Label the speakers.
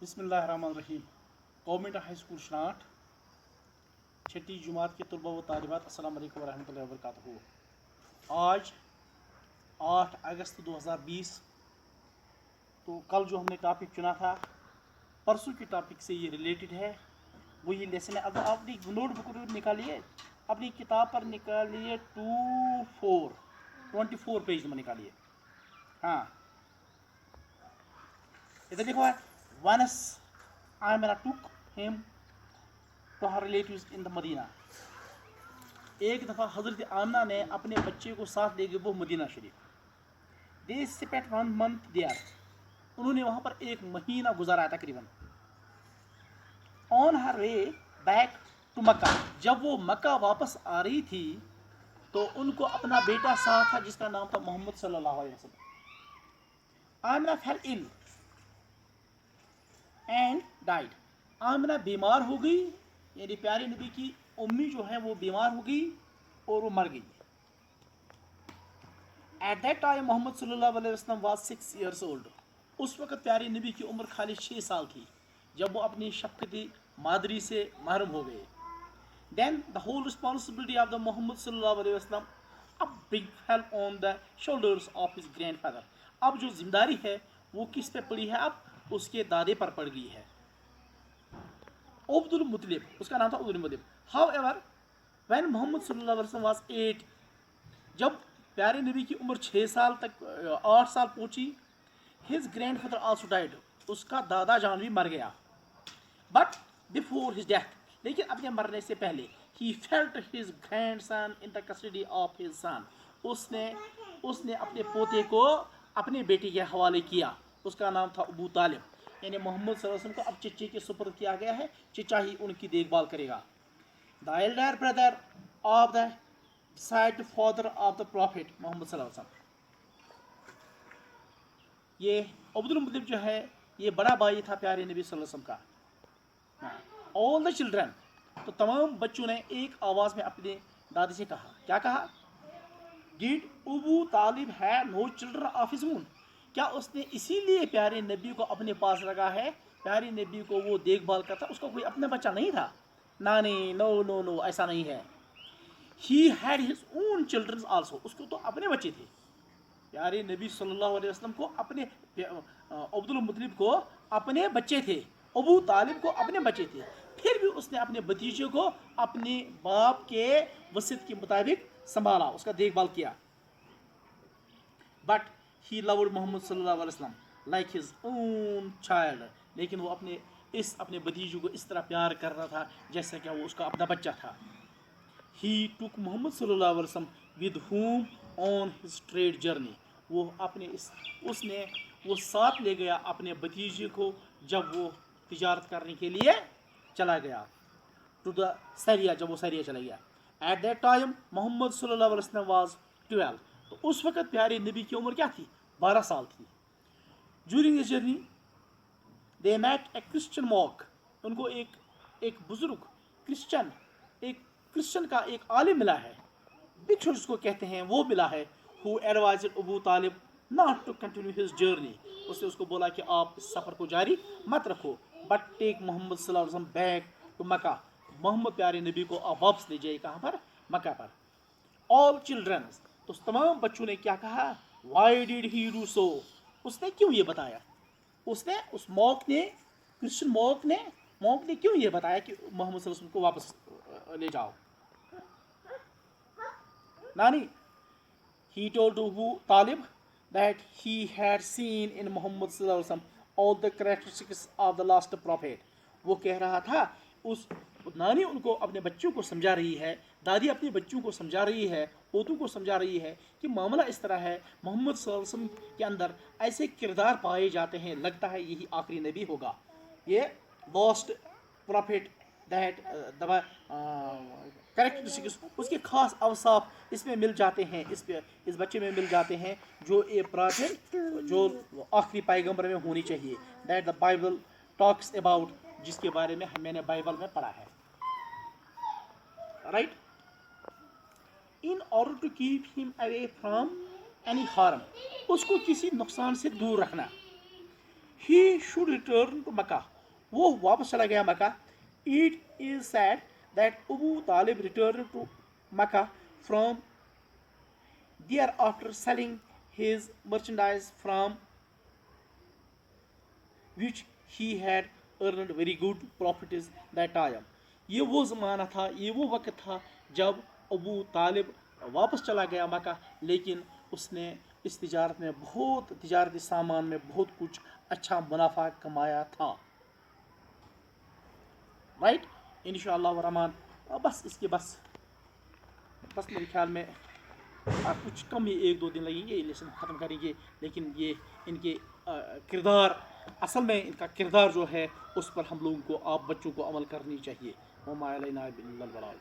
Speaker 1: बिस्मिल्लाहिर्रहमानिर्रहीम। Government high school शनाट, छठी जुमात के तलबा व तालिबात, अस्सलाम वालेकुम वरहमतुल्लाहि वबरकातुहू। आज 8 अगस्त 2020। तो कल जो हमने टॉपिक चुना था, परसों के टॉपिक से ये रिलेटेड है, वही लेसन है। अब अपनी नोटबुक निकालिए, अपनी किताब पर निकालिए 24 पेज में निकालिए। हाँ, इधर लिखा हुआ है, once Amina took him to her relatives in the Medina. एक दफ़ा हज़रत आमिना ने अपने बच्चे को साथ ले गए वो मदीना शरीफ। दे स्पेंट 1 month देयर, उन्होंने वहाँ पर 1 महीना गुजारा तकरीबन। On her way back to Mecca, जब वो मक्का वापस आ रही थी तो उनको अपना बेटा साथ था जिसका नाम था मोहम्मद सल्लल्लाहु अलैहि वसल्लम। Amina fell ill and died, Amina बीमार हो गई, यानी प्यारे नबी की उम्मी जो है वो बीमार हो गई और वो मर गई। एट दैट टाइम मोहम्मद सल्लल्लाहु अलैहि वसल्लम वाज 6 years old। उस वक्त प्यारे नबी की उम्र खाली 6 साल थी जब वो अपनी शफकती मादरी से महरूम हो गए। Then the whole responsibility of the Muhammad सल्लल्लाहु अलैहि वसल्लम अब big fell on the shoulders of his grandfather. अब जो जिम्मेदारी है वो किस पे पड़ी है? अब उसके दादे पर पड़ गई है, अब्दुल मुतलिब, उसका नाम था Abdul Muttalib. However when Muhammad सल्लल्लाहु अलैहि वसल्लम वाज 8, जब प्यारे नबी की उम्र 6 साल तक 8 साल पहुंची, his grand father also died, उसका दादा जान भी मर गया। बट बिफोर हिज डेथ, लेकिन अपने मरने से पहले, he felt his grand son in the custody of his son, उसने अपने पोते को अपने बेटे के हवाले किया। उसका नाम था अबू तालिब, यानी मोहम्मद सल्लल्लाहु अलैहि वसल्लम को अब चचे के सुपुर्द किया गया है, चचा ही उनकी देखभाल करेगा। The elder brother of the side father of the prophet Muhammad सल्लल्लाहु अलैहि वसल्लम। ये अब्दुल मुतलिब जो है ये बड़ा भाई था प्यारे नबी सल्लल्लाहु अलैहि वसल्लम का। ऑल द चिल्ड्रन, तो तमाम बच्चों ने एक आवाज़ में अपने दादी से कहा, क्या कहा? Did Abu Talib have no children of his own, क्या उसने इसीलिए प्यारे नबी को अपने पास रखा है? प्यारे नबी को वो देखभाल करता, उसका कोई अपना बच्चा नहीं था? ना नहीं, नो नो नो, ऐसा नहीं है। He had his own children also, उसको तो अपने बच्चे थे। प्यारे नबी सल्लल्लाहु अलैहि वसल्लम को अपने अब्दुल मुतलिब को अपने बच्चे थे, अबू तालिब को अपने बच्चे थे, फिर भी उसने अपने भतीजे को अपने बाप के वसीयत के मुताबिक संभाला, उसका देखभाल किया। बट ही लव्ड मोहम्मद सल्लल्लाहु अलैहि वसल्लम लाइक हिज ओन चाइल्ड, लेकिन वो अपने भतीजे को इस तरह प्यार कर रहा था जैसे कि वो उसका अपना बच्चा था। ही टुक मोहम्मद सल्लल्लाहु अलैहि वसल्लम with whom on his trade journey, उसने वो साथ ले गया अपने भतीजे को जब वो तिजारत करने के लिए चला गया, टू द सरिया, जब वो सरिया चला गया। एट दैट टाइम मोहम्मद सल्लल्लाहु अलैहि वसल्लम वाज 12, तो उस वक़्त प्यारे नबी की उम्र क्या थी? 12 साल थी। During this journey they met a Christian monk, उनको एक बुजुर्ग क्रिश्चियन का एक आलिम मिला है, बिच्छू जिसको कहते हैं, वो मिला है। Who advised Abu Talib not to continue his journey, उसने उसको बोला कि आप इस सफ़र को जारी मत रखो, बट टेक मोहम्मद सल्लल्लाहु अलैहि वसल्लम बैक टू मक्का, मोहम्मद प्यारे नबी को आप वापस ले जाइए, कहाँ पर? मक्का पर। ऑल चिल्ड्रन, तो तमाम बच्चों ने क्या कहा? Why did he do so, उसने क्यों ये बताया? उसने उस क्रिश्चियन मॉक ने क्यों ये बताया कि मोहम्मद सल्लल्लाहु अलैहि वसल्लम को वापस ले जाओ? Nani, he told Abu Talib that he had seen in Muhammad sallallahu alaihi wasallam all the characteristics of the last prophet। वो कह रहा था, उस नानी उनको अपने बच्चों को समझा रही है, दादी अपने बच्चों को समझा रही है, पोतों को समझा रही है कि मामला इस तरह है, मोहम्मद सल्लल्लाहु अलैहि वसल्लम के अंदर ऐसे किरदार पाए जाते हैं, लगता है यही आखिरी नबी होगा, ये last profit that the characteristics, उसके खास अवसाफ इसमें मिल जाते हैं, इस बच्चे में मिल जाते हैं जो ये प्रॉफिट, जो आखिरी पैगंबर में होनी चाहिए, that the Bible talks about, जिसके बारे में मैंने बाइबल में पढ़ा है, right. In order to keep him away from any harm, उसको किसी नुकसान से दूर रखना। he should return to Makkah. وہ واپس چلا گیا مکہ. It is said that Abu Talib returned to Makkah from there after selling his merchandise from which he had earned very good profits that time. یہ وہ زمانہ تھا, یہ وہ وقت تھا جب ابو طالب واپس چلا گیا مکہ, لیکن اس نے اس تجارت میں بہت تجارتی سامان میں بہت کچھ اچھا منافع کمایا تھا. رائٹ انشاءاللہ الرحمن. بس اس کے بس میرے خیال میں کچھ کم ہی 1-2 دن لگیں گے, یہ لیسن ختم کریں گے, لیکن یہ ان کے کردار, اصل میں ان کا کردار جو ہے اس پر ہم لوگوں کو, آپ بچوں کو عمل کرنی چاہیے. وما علینا الا البلاغ.